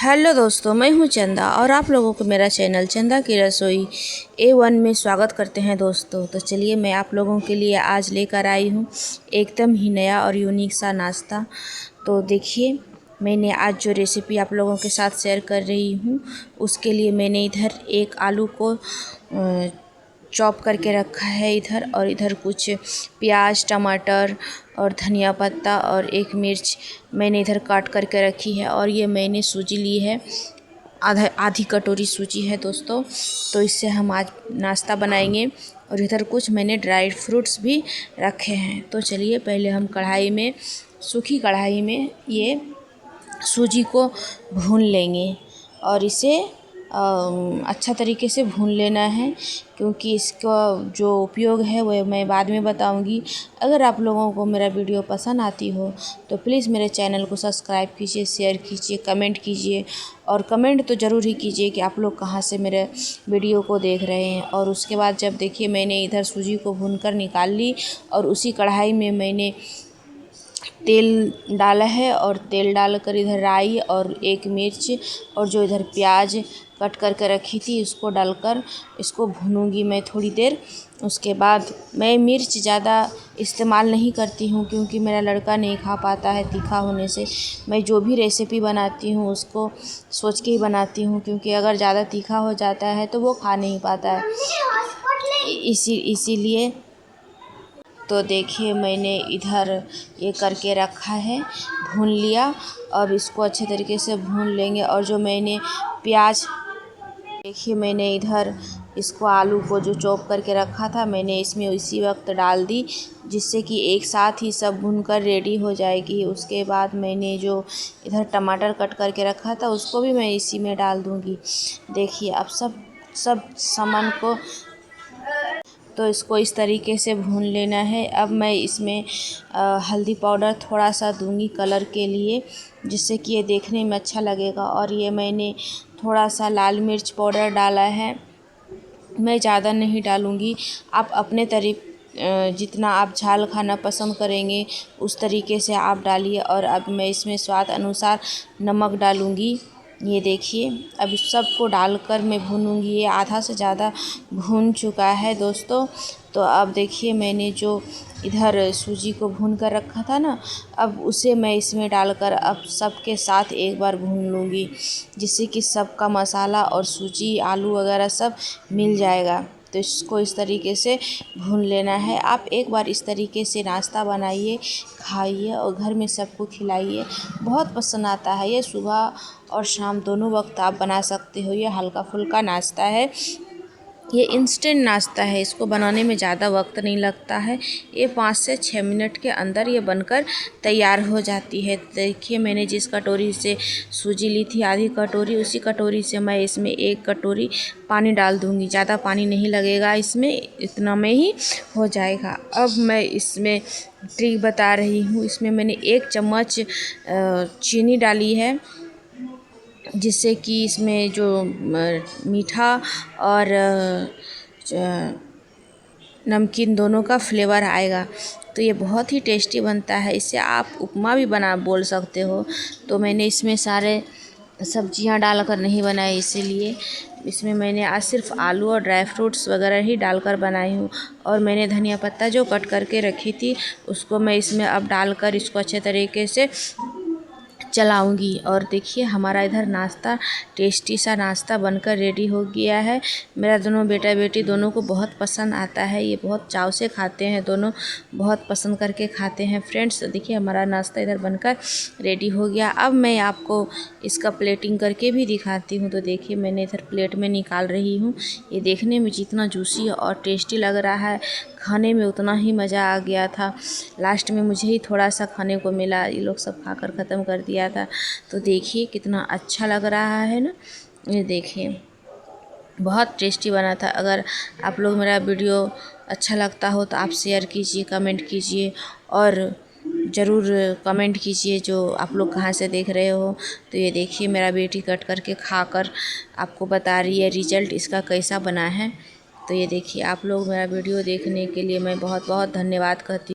Hello दोस्तों, मैं हूं चंदा और आप लोगों को मेरा चैनल चंदा की रसोई A1 में स्वागत करते हैं दोस्तों। तो चलिए मैं आप लोगों के लिए आज लेकर आई हूं एकदम ही नया और यूनिक सा नाश्ता। तो देखिए मैंने आज जो रेसिपी आप लोगों के साथ शेयर कर रही हूं उसके लिए मैंने इधर एक आलू को चॉप करके रखा है इधर, और इधर कुछ प्याज, टमाटर और धनिया पत्ता और एक मिर्च मैंने इधर काट करके रखी है। और ये मैंने सूजी ली है, आधी कटोरी सूजी है दोस्तों। तो इससे हम आज नाश्ता बनाएंगे। और इधर कुछ मैंने ड्राई फ्रूट्स भी रखे हैं। तो चलिए पहले हम कढ़ाई में, सूखी कढ़ाई में ये सूजी को भून लेंगे और इसे अच्छा तरीके से भून लेना है, क्योंकि इसका जो उपयोग है वह मैं बाद में बताऊंगी। अगर आप लोगों को मेरा वीडियो पसंद आती हो तो प्लीज़ मेरे चैनल को सब्सक्राइब कीजिए, शेयर कीजिए, कमेंट कीजिए। और कमेंट तो ज़रूर ही कीजिए कि आप लोग कहाँ से मेरे वीडियो को देख रहे हैं। और उसके बाद जब देखिए मैंने इधर सूजी को भून कर निकाल ली और उसी कढ़ाई में मैंने तेल डाला है, और तेल डालकर इधर राई और एक मिर्च और जो इधर प्याज कट करके रखी थी उसको डालकर इसको भूनूंगी मैं थोड़ी देर। उसके बाद मैं मिर्च ज़्यादा इस्तेमाल नहीं करती हूँ, क्योंकि मेरा लड़का नहीं खा पाता है तीखा होने से। मैं जो भी रेसिपी बनाती हूँ उसको सोच के ही बनाती हूँ, क्योंकि अगर ज़्यादा तीखा हो जाता है तो वो खा नहीं पाता है। इसीलिए तो देखिए मैंने इधर ये करके रखा है, भून लिया। अब इसको अच्छे तरीके से भून लेंगे। और जो मैंने प्याज, देखिए मैंने इधर इसको आलू को जो चॉप करके रखा था मैंने इसमें इसी वक्त डाल दी, जिससे कि एक साथ ही सब भूनकर रेडी हो जाएगी। उसके बाद मैंने जो इधर टमाटर कट करके रखा था उसको भी मैं इसी में डाल दूँगी। देखिए अब सब सामान को तो इसको इस तरीके से भून लेना है। अब मैं इसमें हल्दी पाउडर थोड़ा सा दूंगी कलर के लिए, जिससे कि ये देखने में अच्छा लगेगा। और ये मैंने थोड़ा सा लाल मिर्च पाउडर डाला है, मैं ज़्यादा नहीं डालूँगी। आप अपने जितना आप झाल खाना पसंद करेंगे उस तरीके से आप डालिए। और अब मैं इसमें स्वाद अनुसार नमक डालूँगी। ये देखिए अब इस सबको डालकर मैं भूनूंगी। ये आधा से ज़्यादा भून चुका है दोस्तों। तो अब देखिए मैंने जो इधर सूजी को भून कर रखा था ना, अब उसे मैं इसमें डालकर अब सबके साथ एक बार भून लूँगी, जिससे कि सबका मसाला और सूजी, आलू वगैरह सब मिल जाएगा। तो इसको इस तरीके से भून लेना है। आप एक बार इस तरीके से नाश्ता बनाइए, खाइए और घर में सबको खिलाइए, बहुत पसंद आता है। ये सुबह और शाम दोनों वक्त आप बना सकते हो। ये हल्का फुल्का नाश्ता है, ये इंस्टेंट नाश्ता है। इसको बनाने में ज़्यादा वक्त नहीं लगता है। ये 5 से 6 मिनट के अंदर ये बनकर तैयार हो जाती है। देखिए मैंने जिस कटोरी से सूजी ली थी आधी कटोरी, उसी कटोरी से मैं इसमें 1 कटोरी पानी डाल दूँगी। ज़्यादा पानी नहीं लगेगा इसमें, इतना में ही हो जाएगा। अब मैं इसमें ट्रिक बता रही हूँ। इसमें मैंने 1 चम्मच चीनी डाली है, जिससे कि इसमें जो मीठा और नमकीन दोनों का फ्लेवर आएगा। तो ये बहुत ही टेस्टी बनता है। इससे आप उपमा भी बोल सकते हो। तो मैंने इसमें सारे सब्जियां डालकर नहीं बनाई, इसीलिए इसमें मैंने आज सिर्फ आलू और ड्राई फ्रूट्स वगैरह ही डालकर बनाई हूँ। और मैंने धनिया पत्ता जो कट करके रखी थी उसको मैं इसमें अब डालकर इसको अच्छे तरीके से चलाऊंगी। और देखिए हमारा इधर नाश्ता, टेस्टी सा नाश्ता बनकर रेडी हो गया है। मेरा दोनों बेटा बेटी दोनों को बहुत पसंद आता है। ये बहुत चाव से खाते हैं, दोनों बहुत पसंद करके खाते हैं फ्रेंड्स। तो देखिए हमारा नाश्ता इधर बनकर रेडी हो गया। अब मैं आपको इसका प्लेटिंग करके भी दिखाती हूँ। तो देखिए मैंने इधर प्लेट में निकाल रही हूँ। ये देखने में जितना जूसी और टेस्टी लग रहा है, खाने में उतना ही मज़ा आ गया था। लास्ट में मुझे ही थोड़ा सा खाने को मिला, ये लोग सब खाकर ख़त्म कर दिया था। तो देखिए कितना अच्छा लग रहा है ना। ये देखिए बहुत टेस्टी बना था। अगर आप लोग मेरा वीडियो अच्छा लगता हो तो आप शेयर कीजिए, कमेंट कीजिए और ज़रूर कमेंट कीजिए जो आप लोग कहाँ से देख रहे हो। तो ये देखिए मेरा बेटी कट करके खाकर आपको बता रही है रिज़ल्ट इसका कैसा बना है। तो ये देखिए आप लोग मेरा वीडियो देखने के लिए मैं बहुत बहुत धन्यवाद कहती हूँ।